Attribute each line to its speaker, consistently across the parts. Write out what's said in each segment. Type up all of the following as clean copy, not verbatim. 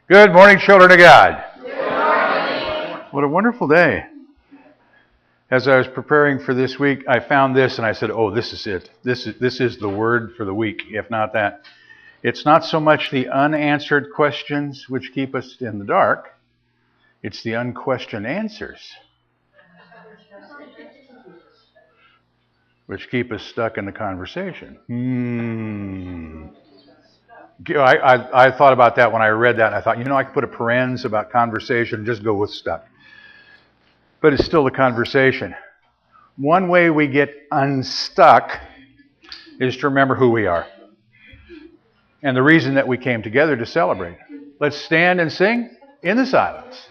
Speaker 1: Good morning, children of God. Good morning. What a wonderful day. As I was preparing for this week, I found this and I said, oh, this is it. This is the word for the week, if not that. It's not so much the unanswered questions which keep us in the dark. It's the unquestioned answers which keep us stuck in the conversation. I thought about that when I read that, and I thought, I could put a parens about conversation and just go with stuck. But it's still a conversation. One way we get unstuck is to remember who we are and the reason that we came together to celebrate. Let's stand and sing in the silence.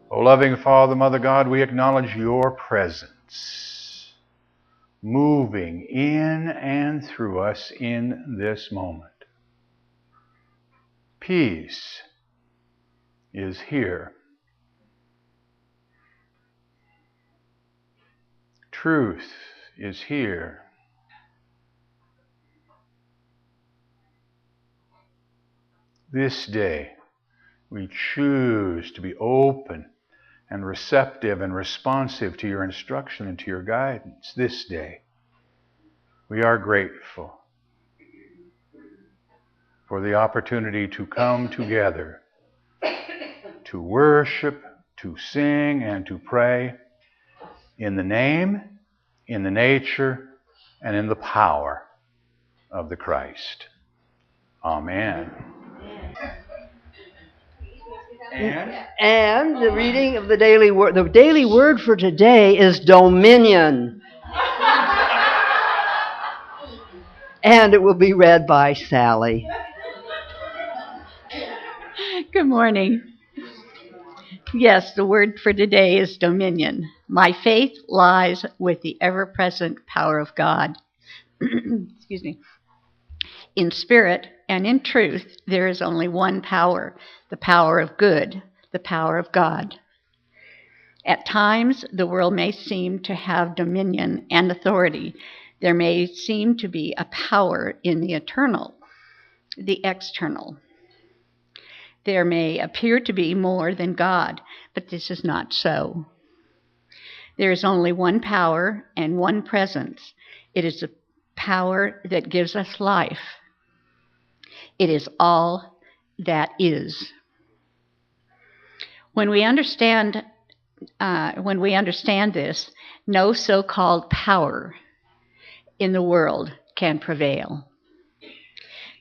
Speaker 1: O loving Father, Mother God, we acknowledge your presence, moving in and through us in this moment. Peace is here. Truth is here. This day, we choose to be open and receptive and responsive to your instruction and to your guidance. This day, we are grateful for the opportunity to come together, to worship, to sing, and to pray in the name, in the nature, and in the power of the Christ. Amen.
Speaker 2: And the reading of the daily word. The daily word for today is dominion. And it will be read by Sally.
Speaker 3: Good morning. Yes, the word for today is dominion. My faith lies with the ever-present power of God. Excuse me. In spirit and in truth, there is only one power, the power of good, the power of God. At times, the world may seem to have dominion and authority. There may seem to be a power in the eternal, the external. There may appear to be more than God, but this is not so. There is only one power and one presence. It is the power that gives us life. It is all that is. When we understand this, no so-called power in the world can prevail.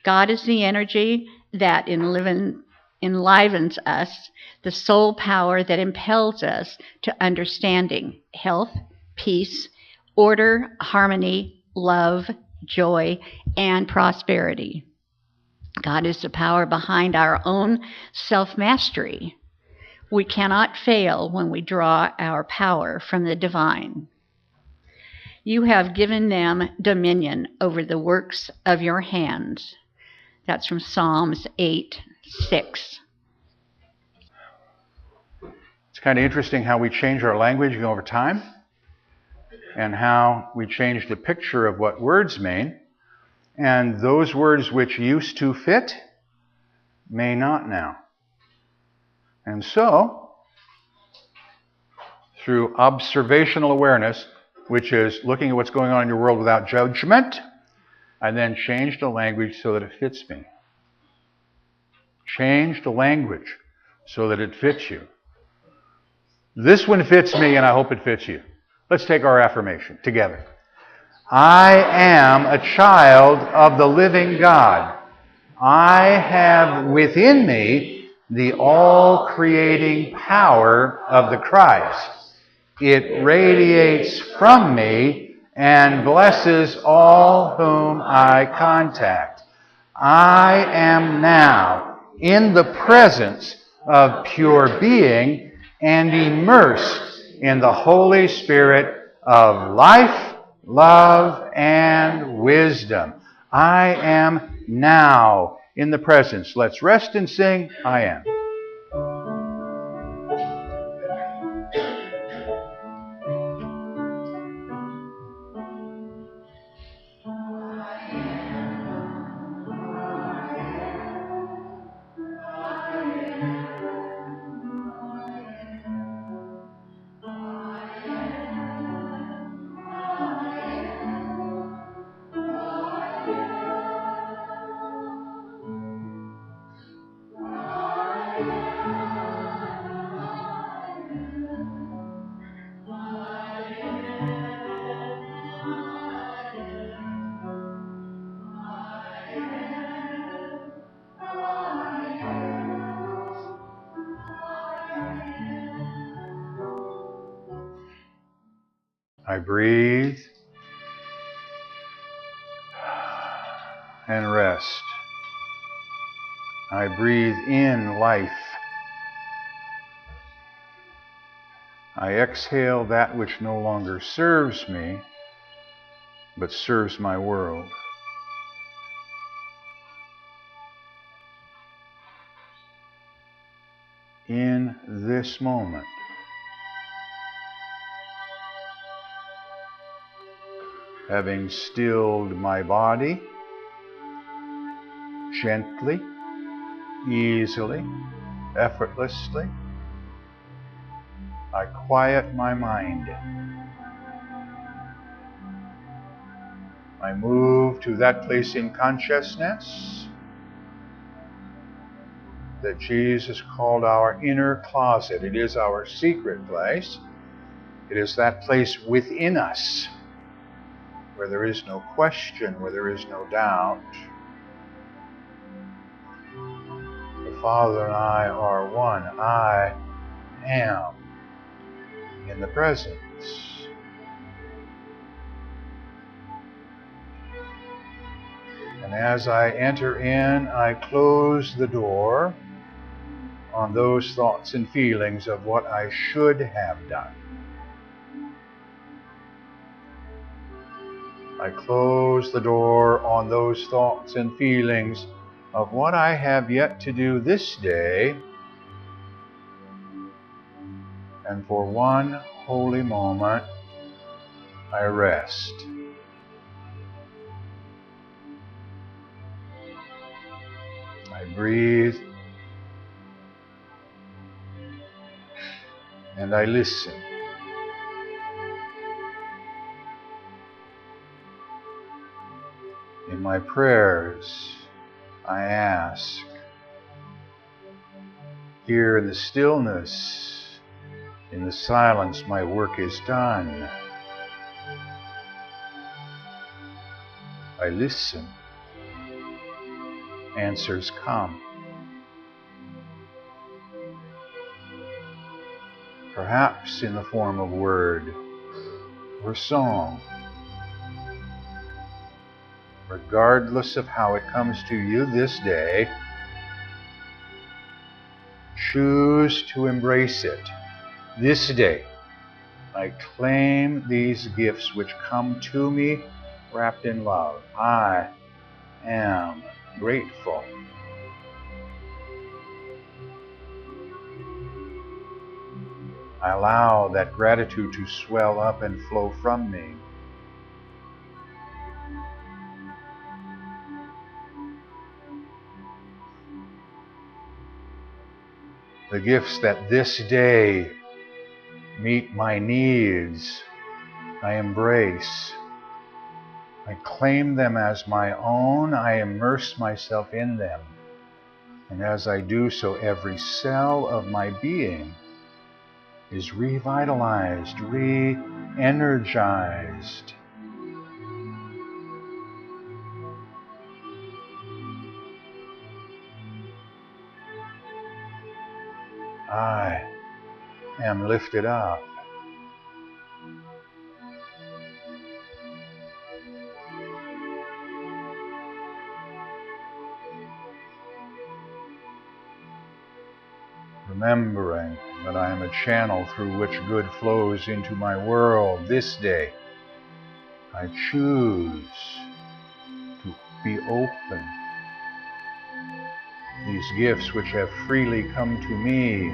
Speaker 3: God is the energy that enlivens us, the sole power that impels us to understanding, health, peace, order, harmony, love, joy, and prosperity. God is the power behind our own self-mastery. We cannot fail when we draw our power from the divine. You have given them dominion over the works of your hands. That's from Psalms 8:6.
Speaker 1: It's kind of interesting how we change our language over time. and how we change the picture of what words mean, and those words which used to fit may not now. And so, through observational awareness, which is looking at what's going on in your world without judgment, I then change the language so that it fits me. Change the language so that it fits you. This one fits me, and I hope it fits you. Let's take our affirmation together. I am a child of the living God. I have within me the all-creating power of the Christ. It radiates from me and blesses all whom I contact. I am now in the presence of pure being and immersed in the Holy Spirit of life, love, and wisdom. I am now in the presence. Let's rest and sing, I am. I breathe and rest. I breathe in life. I exhale that which no longer serves me, but serves my world. In this moment, having stilled my body gently, easily, effortlessly, I quiet my mind. I move to that place in consciousness that Jesus called our inner closet. It is our secret place. It is that place within us where there is no question, where there is no doubt. The Father and I are one. I am in the presence. And as I enter in, I close the door on those thoughts and feelings of what I should have done. I close the door on those thoughts and feelings of what I have yet to do this day, and for one holy moment, I rest. I breathe and I listen. In my prayers, I ask, here in the stillness, in the silence, my work is done. I listen. Answers come. Perhaps in the form of word or song. Regardless of how it comes to you this day, choose to embrace it. This day, I claim these gifts which come to me wrapped in love. I am grateful. I allow that gratitude to swell up and flow from me. The gifts that this day meet my needs, I embrace. I claim them as my own. I immerse myself in them. And as I do so, every cell of my being is revitalized, re-energized. I am lifted up. Remembering that I am a channel through which good flows into my world this day, I choose to be open. These gifts which have freely come to me,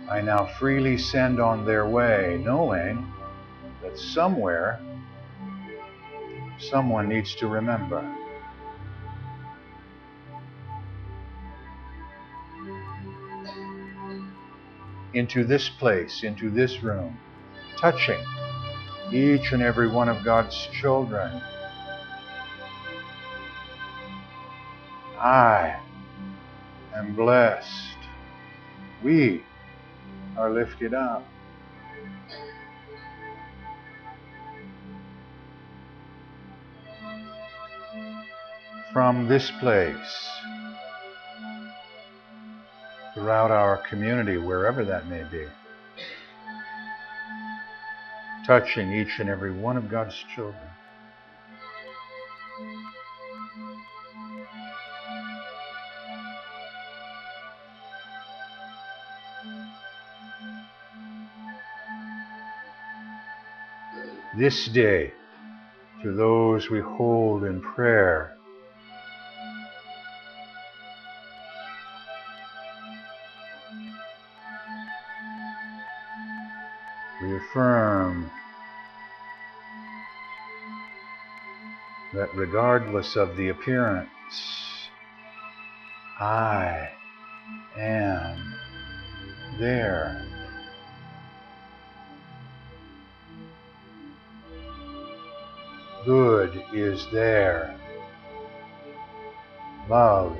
Speaker 1: I now freely send on their way, knowing that somewhere, someone needs to remember. Into this place, into this room, touching each and every one of God's children. I am blessed. We are lifted up. From this place, throughout our community, wherever that may be, touching each and every one of God's children. This day, to those we hold in prayer, we affirm that regardless of the appearance, I am there. Good is there. Love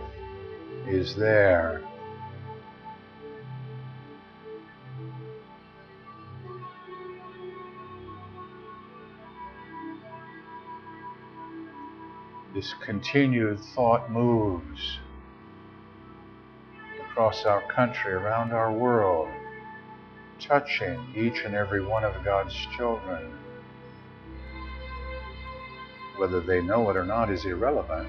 Speaker 1: is there. This continued thought moves across our country, around our world, touching each and every one of God's children. Whether they know it or not is irrelevant,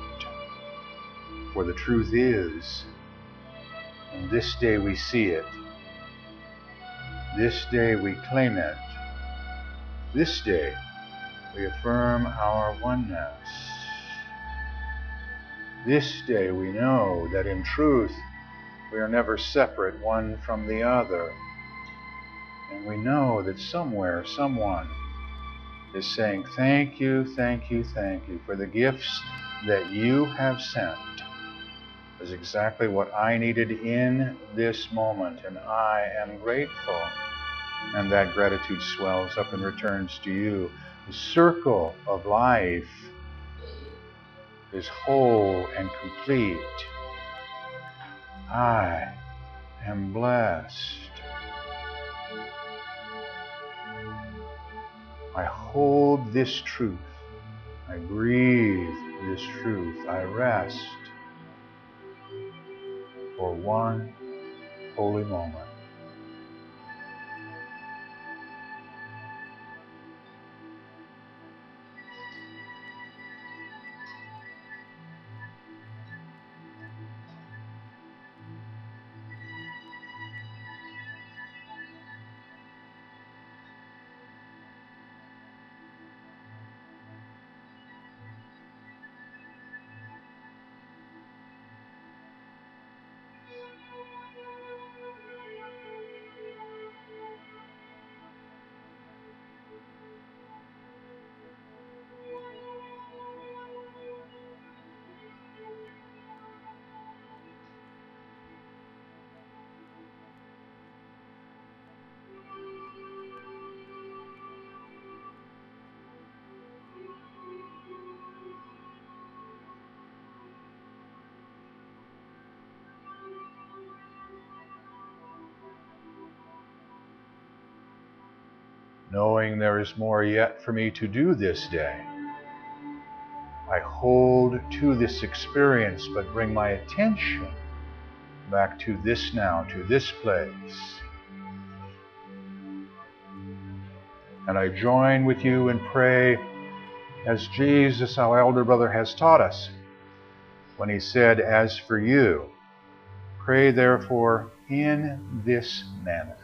Speaker 1: for the truth is, on this day we see it, this day we claim it, this day we affirm our oneness. This day we know that in truth we are never separate one from the other, and we know that somewhere someone is saying, thank you, thank you, thank you for the gifts that you have sent. Is exactly what I needed in this moment, and I am grateful. And that gratitude swells up and returns to you. The circle of life is whole and complete. I am blessed. I hold this truth. I breathe this truth. I rest for one holy moment. knowing there is more yet for me to do this day. I hold to this experience, but bring my attention back to this now, to this place. And I join with you and pray as Jesus, our elder brother, has taught us when he said, "As for you, pray therefore in this manner."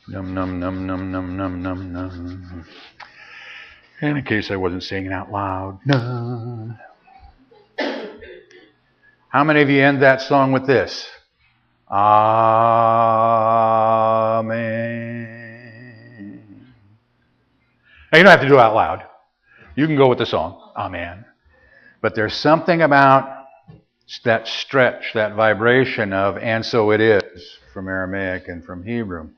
Speaker 1: Num, num, num, num, num, num, num, num. And in case I wasn't saying it out loud, num. How many of you end that song with this? Amen. Now, you don't have to do it out loud. You can go with the song, Amen. But there's something about that stretch, that vibration of, and so it is, from Aramaic and from Hebrew.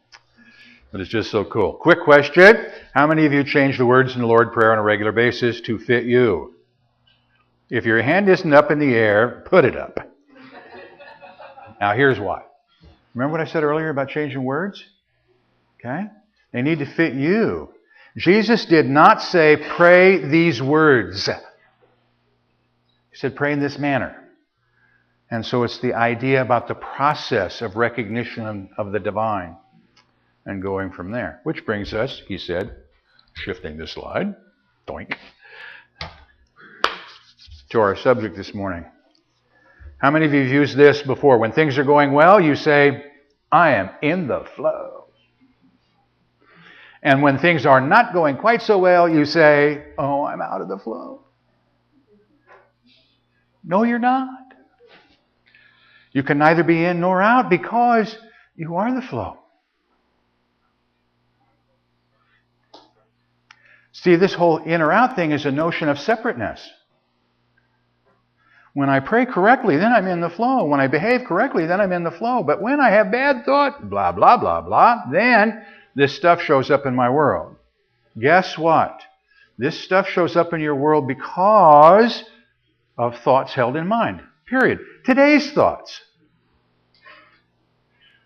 Speaker 1: But it's just so cool. Quick question. How many of you change the words in the Lord's Prayer on a regular basis to fit you? If your hand isn't up in the air, put it up. Now here's why. Remember what I said earlier about changing words? Okay? They need to fit you. Jesus did not say, pray these words. He said, pray in this manner. And so it's the idea about the process of recognition of the divine and going from there. Which brings us, he said, shifting the slide, doink, to our subject this morning. How many of you have used this before? When things are going well, you say, I am in the flow. And when things are not going quite so well, you say, oh, I'm out of the flow. No, you're not. You can neither be in nor out because you are the flow. See, this whole in or out thing is a notion of separateness. When I pray correctly, then I'm in the flow. When I behave correctly, then I'm in the flow. But when I have bad thought, blah, blah, blah, blah, then this stuff shows up in my world. Guess what? This stuff shows up in your world because of thoughts held in mind. Period. Today's thoughts.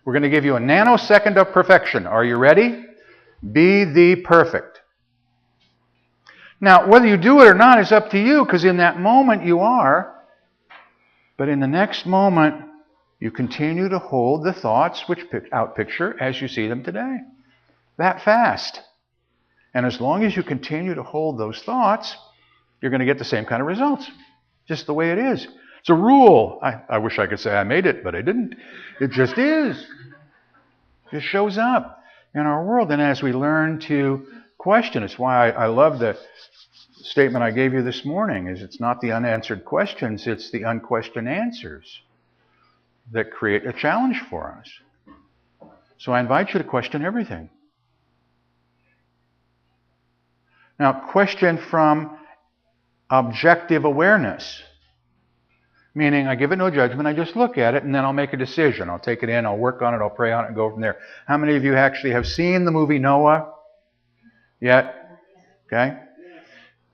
Speaker 1: We're going to give you a nanosecond of perfection. Are you ready? Be thee perfect. Now, whether you do it or not is up to you, because in that moment you are. But in the next moment, you continue to hold the thoughts which outpicture as you see them today. That fast. And as long as you continue to hold those thoughts, you're going to get the same kind of results. Just the way it is. It's a rule. I wish I could say I made it, but I didn't. It just is. It shows up in our world. And as we learn to question, it's why I love the statement I gave you this morning, is it's not the unanswered questions, it's the unquestioned answers that create a challenge for us. So I invite you to question everything. Now, question from objective awareness. Meaning, I give it no judgment, I just look at it and then I'll make a decision. I'll take it in, I'll work on it, I'll pray on it and go from there. How many of you actually have seen the movie Noah yet? Okay.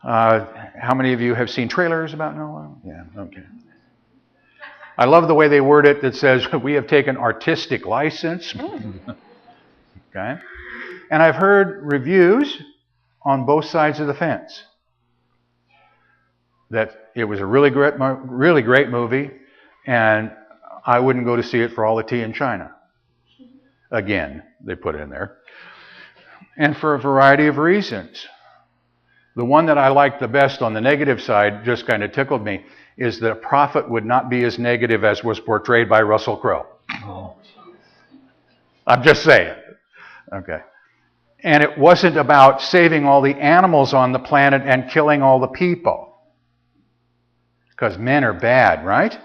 Speaker 1: How many of you have seen trailers about Noah? Yeah, okay. I love the way they word it that says, we have taken artistic license. Okay. And I've heard reviews on both sides of the fence. That it was a really great movie, and I wouldn't go to see it for all the tea in China. Again, they put it in there. And for a variety of reasons. The one that I liked the best on the negative side, just kind of tickled me, is that a prophet would not be as negative as was portrayed by Russell Crowe. I'm just saying. Okay. And it wasn't about saving all the animals on the planet and killing all the people. Because men are bad, right?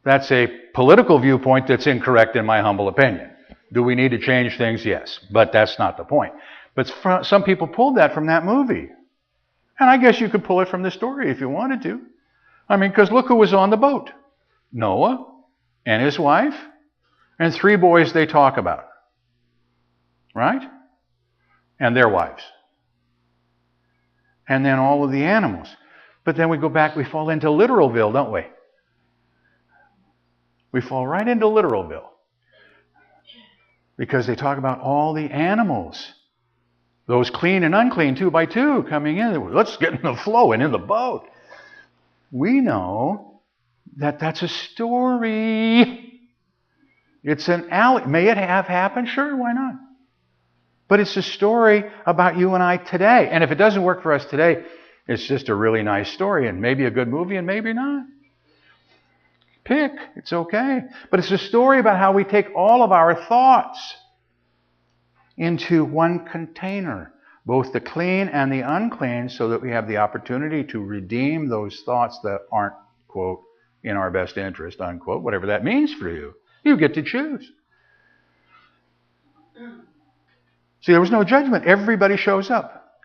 Speaker 1: That's a political viewpoint that's incorrect in my humble opinion. Do we need to change things? Yes. But that's not the point. But some people pulled that from that movie. And I guess you could pull it from the story if you wanted to. I mean, because look who was on the boat. Noah and his wife and 3 boys they talk about. Right? And their wives. And then all of the animals. But then we go back, we fall into Literalville, don't we? We fall right into Literalville. Because they talk about all the animals. Those clean and unclean, 2 by 2, coming in. Let's get in the flow and in the boat. We know that that's a story. It's an alley. May it have happened? Sure, why not? But it's a story about you and I today. And if it doesn't work for us today, it's just a really nice story and maybe a good movie and maybe not. Pick. It's okay. But it's a story about how we take all of our thoughts into one container, both the clean and the unclean, so that we have the opportunity to redeem those thoughts that aren't, quote, in our best interest, unquote, whatever that means for you. You get to choose. See, there was no judgment. Everybody shows up,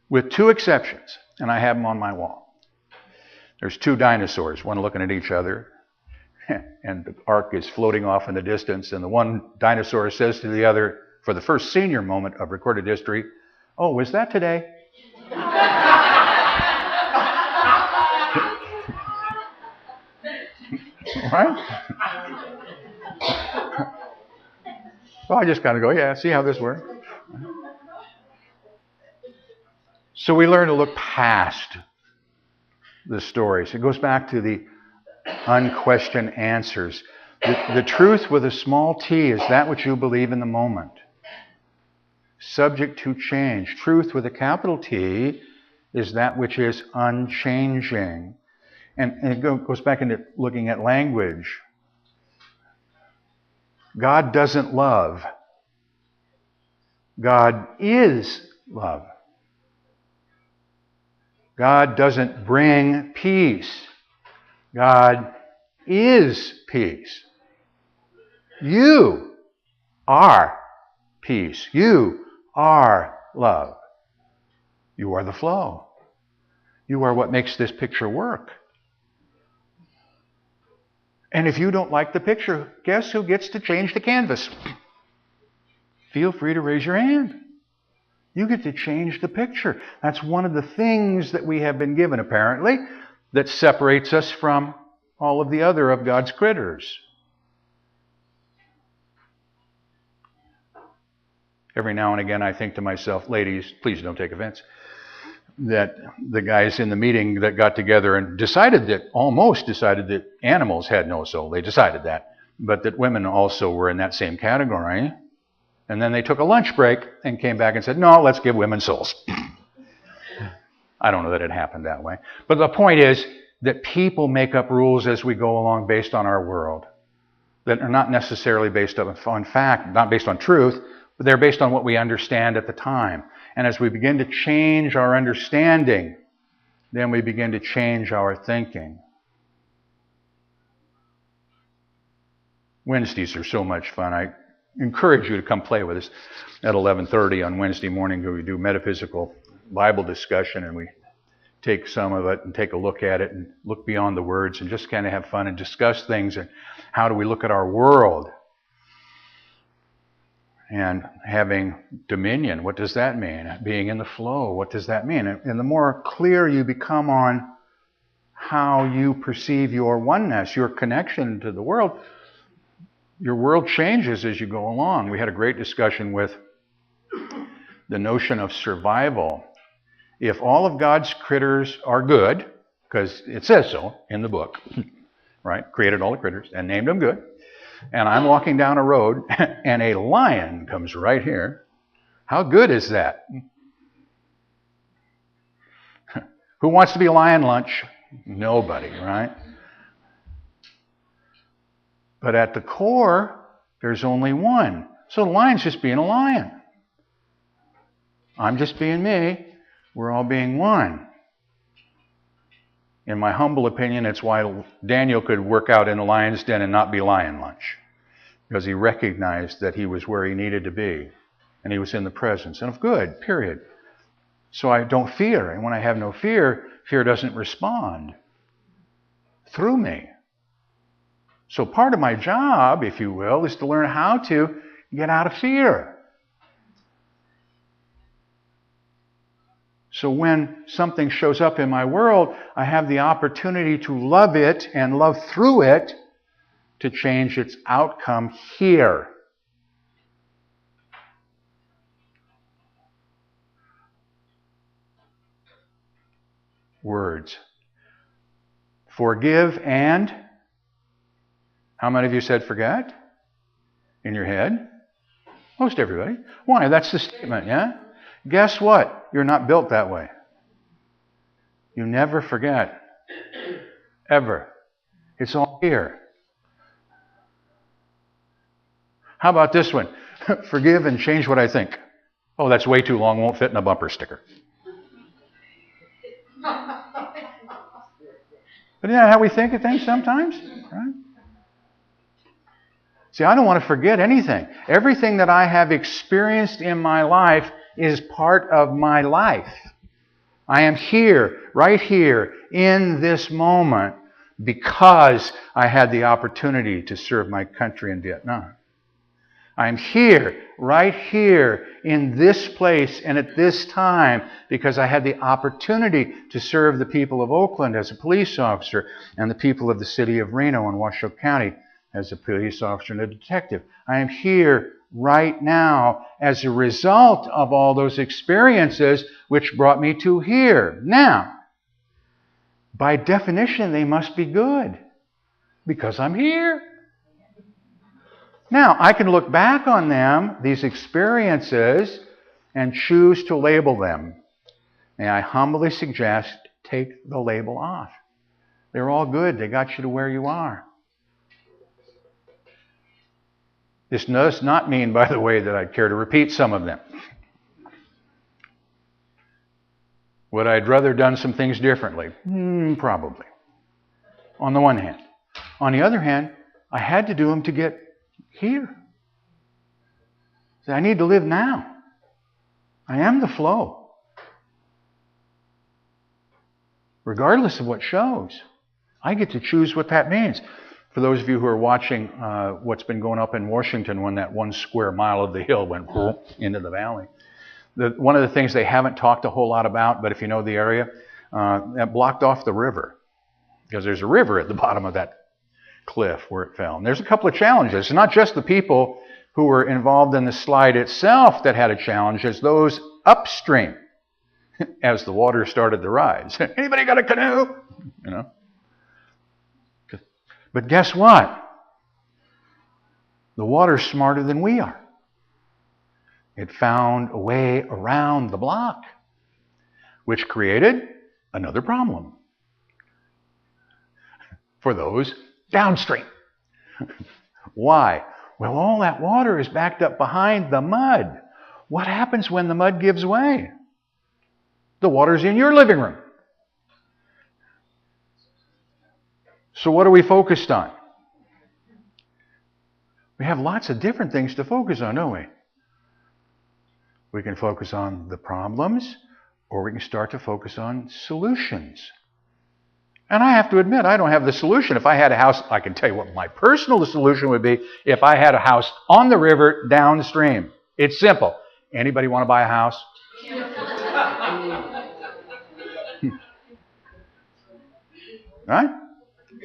Speaker 1: with 2 exceptions, and I have them on my wall. There's 2 dinosaurs, one looking at each other, and the ark is floating off in the distance, and the one dinosaur says to the other, for the first senior moment of recorded history, "Oh, was that today?" Right? Well, I just kind of go, yeah, see how this works. So we learn to look past the stories. It goes back to the unquestioned answers. The truth with a small t is that which you believe in the moment. Subject to change. Truth with a capital T is that which is unchanging. And it goes back into looking at language. God doesn't love. God is love. God doesn't bring peace. God is peace. You are peace. You are love. You are the flow. You are what makes this picture work. And if you don't like the picture, guess who gets to change the canvas? Feel free to raise your hand. You get to change the picture. That's one of the things that we have been given, apparently, that separates us from all of the other of God's critters. Every now and again I think to myself, ladies, please don't take offense, that the guys in the meeting that got together and almost decided that animals had no soul. They decided that. But that women also were in that same category. And then they took a lunch break and came back and said, no, let's give women souls. I don't know that it happened that way. But the point is that people make up rules as we go along based on our world. that are not necessarily based on fact, not based on truth, but they're based on what we understand at the time. And as we begin to change our understanding, then we begin to change our thinking. Wednesdays are so much fun. I encourage you to come play with us at 11:30 on Wednesday morning. We do metaphysical Bible discussion, and we take some of it and take a look at it and look beyond the words and just kind of have fun and discuss things and how do we look at our world. And having dominion, what does that mean? Being in the flow, what does that mean? And the more clear you become on how you perceive your oneness, your connection to the world, your world changes as you go along. We had a great discussion with the notion of survival. If all of God's critters are good, because it says so in the book, right? Created all the critters and named them good. And I'm walking down a road and a lion comes right here. How good is that? Who wants to be lion lunch? Nobody, right? But at the core, there's only one. So the lion's just being a lion. I'm just being me. We're all being one. In my humble opinion, it's why Daniel could work out in a lion's den and not be lion lunch. Because he recognized that he was where he needed to be. And he was in the presence. And of good, period. So I don't fear. And when I have no fear, fear doesn't respond through me. So part of my job, if you will, is to learn how to get out of fear. So when something shows up in my world, I have the opportunity to love it and love through it to change its outcome here. Words. Forgive and... How many of you said forget? In your head? Most everybody. Why? That's the statement, yeah? Guess what? You're not built that way. You never forget. Ever. It's all here. How about this one? Forgive and change what I think. Oh, that's way too long. Won't fit in a bumper sticker. But isn't that how we think of things sometimes? Right? See, I don't want to forget anything. Everything that I have experienced in my life is part of my life. I am here, right here, in this moment, because I had the opportunity to serve my country in Vietnam. I'm here, right here, in this place and at this time, because I had the opportunity to serve the people of Oakland as a police officer and the people of the city of Reno and Washoe County as a police officer and a detective. I am here right now as a result of all those experiences which brought me to here. Now, by definition, they must be good because I'm here. Now, I can look back on them, these experiences, and choose to label them. May I humbly suggest, take the label off. They're all good. They got you to where you are. This does not mean, by the way, that I'd care to repeat some of them. Would I rather done some things differently? Probably. On the one hand. On the other hand, I had to do them to get here. So I need to live now. I am the flow. Regardless of what shows, I get to choose what that means. For those of you who are watching what's been going up in Washington when that 1 square mile of the hill went into the valley, one of the things they haven't talked a whole lot about, but if you know the area, that blocked off the river. Because there's a river at the bottom of that cliff where it fell. And there's a couple of challenges. It's not just the people who were involved in the slide itself that had a challenge, it's those upstream as the water started to rise. Anybody got a canoe? You know. But guess what? The water's smarter than we are. It found a way around the block, which created another problem for those downstream. Why? Well, all that water is backed up behind the mud. What happens when the mud gives way? The water's in your living room. So what are we focused on? We have lots of different things to focus on, don't we? We can focus on the problems, or we can start to focus on solutions. And I have to admit, I don't have the solution. If I had a house, I can tell you what my personal solution would be if I had a house on the river downstream. It's simple. Anybody want to buy a house? Right?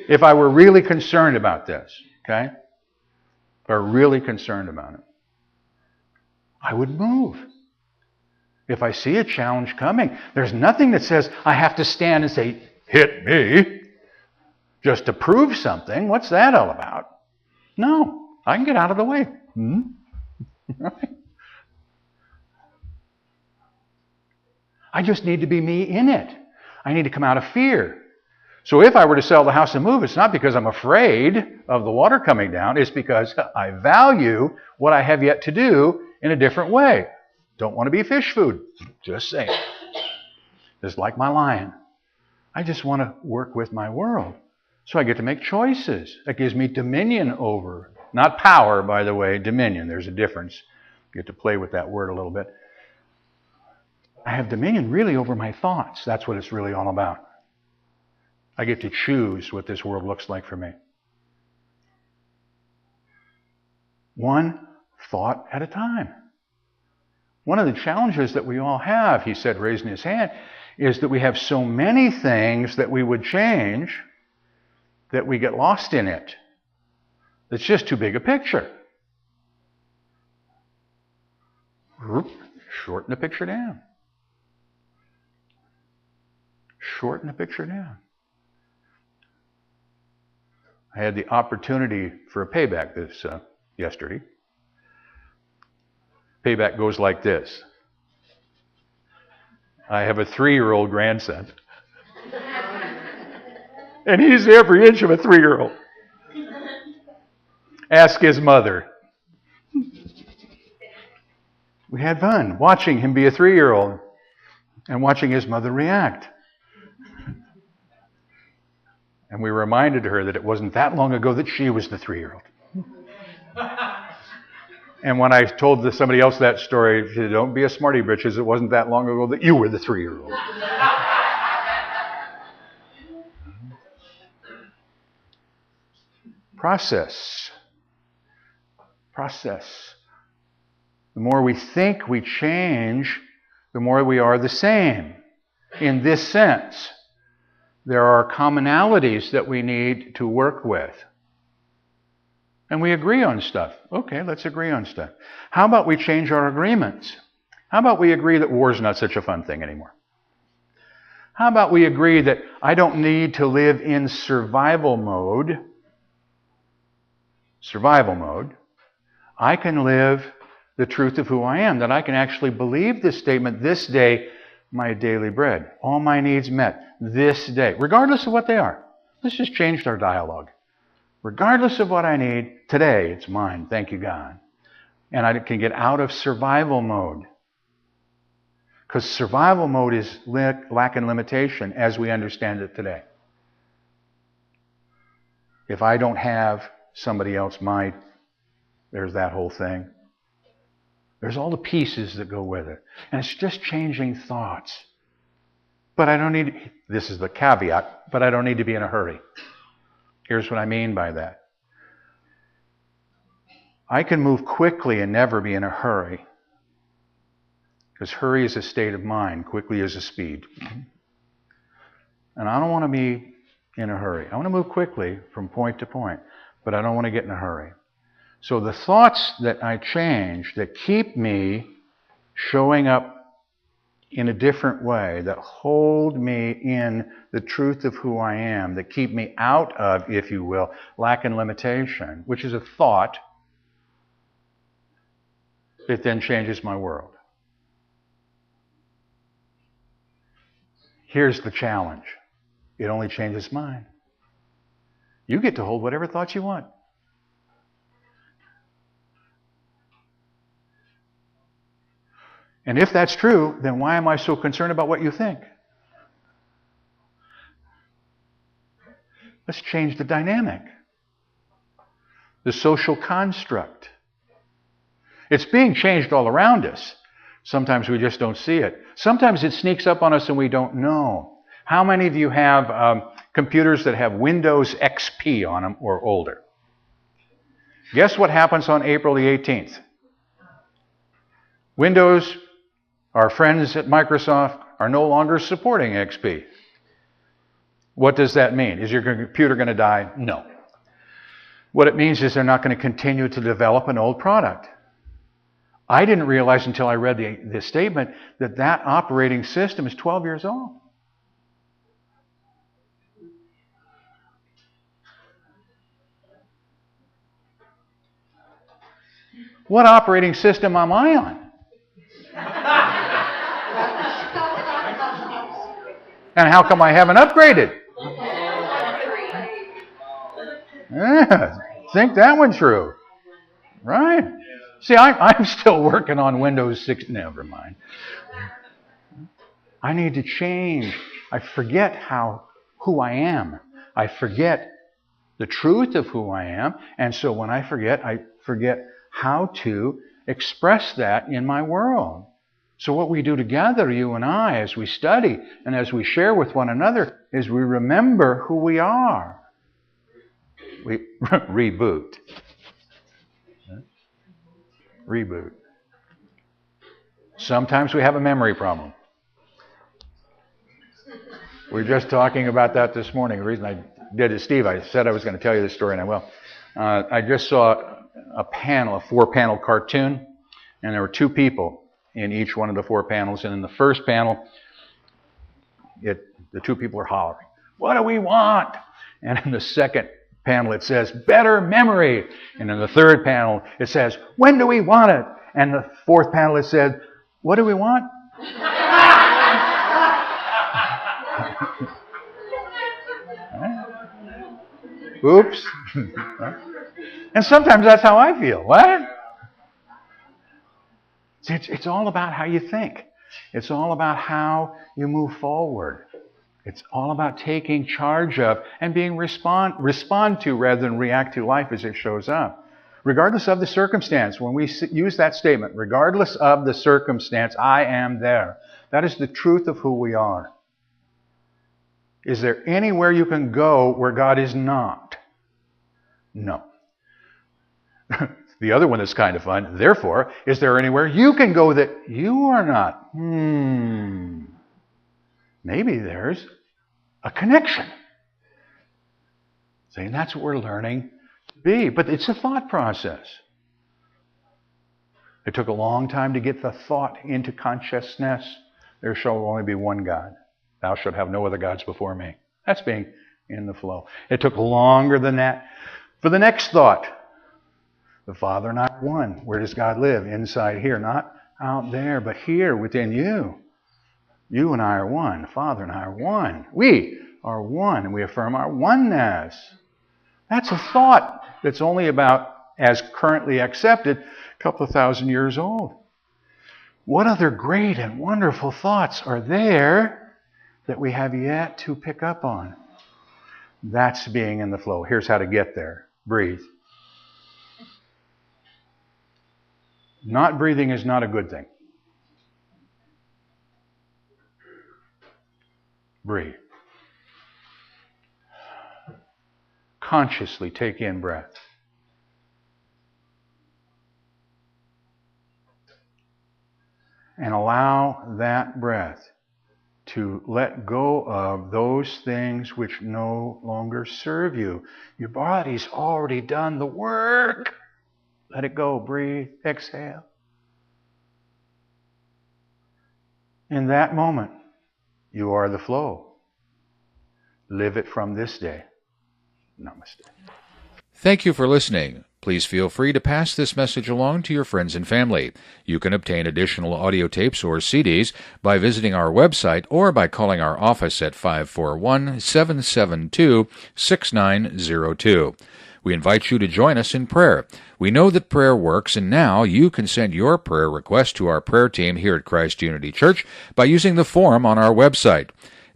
Speaker 1: If I were really concerned about this, okay? If I were really concerned about it, I would move. If I see a challenge coming, there's nothing that says I have to stand and say, hit me, just to prove something. What's that all about? No, I can get out of the way. Right? I just need to be me in it. I need to come out of fear. So if I were to sell the house and move, it's not because I'm afraid of the water coming down. It's because I value what I have yet to do in a different way. Don't want to be fish food. Just saying. Just like my lion. I just want to work with my world. So I get to make choices. That gives me dominion over. Not power, by the way, dominion. There's a difference. You get to play with that word a little bit. I have dominion really over my thoughts. That's what it's really all about. I get to choose what this world looks like for me. One thought at a time. One of the challenges that we all have, he said, raising his hand, is that we have so many things that we would change that we get lost in it. It's just too big a picture. Shorten the picture down. Shorten the picture down. I had the opportunity for a payback yesterday. Payback goes like this. I have a 3-year-old grandson. And he's every inch of a 3-year-old. Ask his mother. We had fun watching him be a 3-year-old and watching his mother react. And we reminded her that it wasn't that long ago that she was the 3-year-old. And when I told somebody else that story, she said, don't be a smarty britches. It wasn't that long ago that you were the 3-year-old. Process. The more we think we change, the more we are the same. In this sense, there are commonalities that we need to work with. And we agree on stuff. Okay, let's agree on stuff. How about we change our agreements? How about we agree that war is not such a fun thing anymore? How about we agree that I don't need to live in survival mode? I can live the truth of who I am, that I can actually believe this statement, this day, my daily bread, all my needs met, this day, regardless of what they are. Let's just change our dialogue. Regardless of what I need, today it's mine, thank you, God. And I can get out of survival mode. Because survival mode is lack and limitation as we understand it today. If I don't have, somebody else might. There's that whole thing. There's all the pieces that go with it. And it's just changing thoughts. But I don't need, this is the caveat, but I don't need to be in a hurry. Here's what I mean by that. I can move quickly and never be in a hurry. Because hurry is a state of mind, quickly is a speed. And I don't want to be in a hurry. I want to move quickly from point to point, but I don't want to get in a hurry. So the thoughts that I change that keep me showing up in a different way, that hold me in the truth of who I am, that keep me out of, if you will, lack and limitation, which is a thought, it then changes my world. Here's the challenge. It only changes mine. You get to hold whatever thoughts you want. And if that's true, then why am I so concerned about what you think? Let's change the dynamic. The social construct. It's being changed all around us. Sometimes we just don't see it. Sometimes it sneaks up on us and we don't know. How many of you have computers that have Windows XP on them or older? Guess what happens on April the 18th? Windows, our friends at Microsoft, are no longer supporting XP. What does that mean? Is your computer going to die? No. What it means is they're not going to continue to develop an old product. I didn't realize until I read the statement that that operating system is 12 years old. What operating system am I on? And how come I haven't upgraded? Yeah, think that one through. Right. See, I'm still working on Windows 6. Never mind. I need to change. I forget who I am. I forget the truth of who I am. And so when I forget how to express that in my world. So what we do together, you and I, as we study and as we share with one another, is we remember who we are. We reboot. Reboot. Sometimes we have a memory problem. We were just talking about that this morning. The reason I did it, Steve, I said I was going to tell you this story, and I will. I just saw a 4-panel cartoon, and there were 2 people in each one of the 4 panels. And in the first panel, the 2 people are hollering, "What do we want?" And in the second panel, it says, "Better memory." And in the third panel, it says, "When do we want it?" And the fourth panel, it said, "What do we want?" Oops. And sometimes that's how I feel. What? It's all about how you think. It's all about how you move forward. It's all about taking charge of and being respond to rather than react to life as it shows up. Regardless of the circumstance, when we use that statement, regardless of the circumstance, I am there. That is the truth of who we are. Is there anywhere you can go where God is not? No. The other one is kind of fun. Therefore, is there anywhere you can go that you are not? Maybe there's a connection. See, and that's what we're learning to be. But it's a thought process. It took a long time to get the thought into consciousness. There shall only be one God. Thou shalt have no other gods before me. That's being in the flow. It took longer than that for the next thought. The Father and I are one. Where does God live? Inside here, not out there, but here within you. You and I are one. The Father and I are one. We are one, and we affirm our oneness. That's a thought that's only about, as currently accepted, a couple of thousand years old. What other great and wonderful thoughts are there that we have yet to pick up on? That's being in the flow. Here's how to get there. Breathe. Not breathing is not a good thing. Breathe. Consciously take in breath. And allow that breath to let go of those things which no longer serve you. Your body's already done the work. Let it go. Breathe. Exhale. In that moment, you are the flow. Live it from this day. Namaste.
Speaker 4: Thank you for listening. Please feel free to pass this message along to your friends and family. You can obtain additional audio tapes or CDs by visiting our website or by calling our office at 541-772-6902. We invite you to join us in prayer. We know that prayer works, and now you can send your prayer request to our prayer team here at Christ Unity Church by using the form on our website.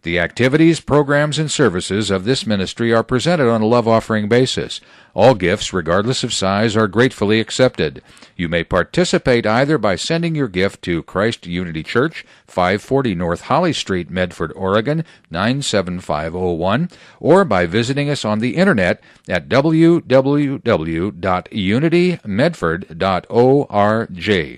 Speaker 4: The activities, programs, and services of this ministry are presented on a love offering basis. All gifts, regardless of size, are gratefully accepted. You may participate either by sending your gift to Christ Unity Church, 540 North Holly Street, Medford, Oregon, 97501, or by visiting us on the internet at www.unitymedford.org.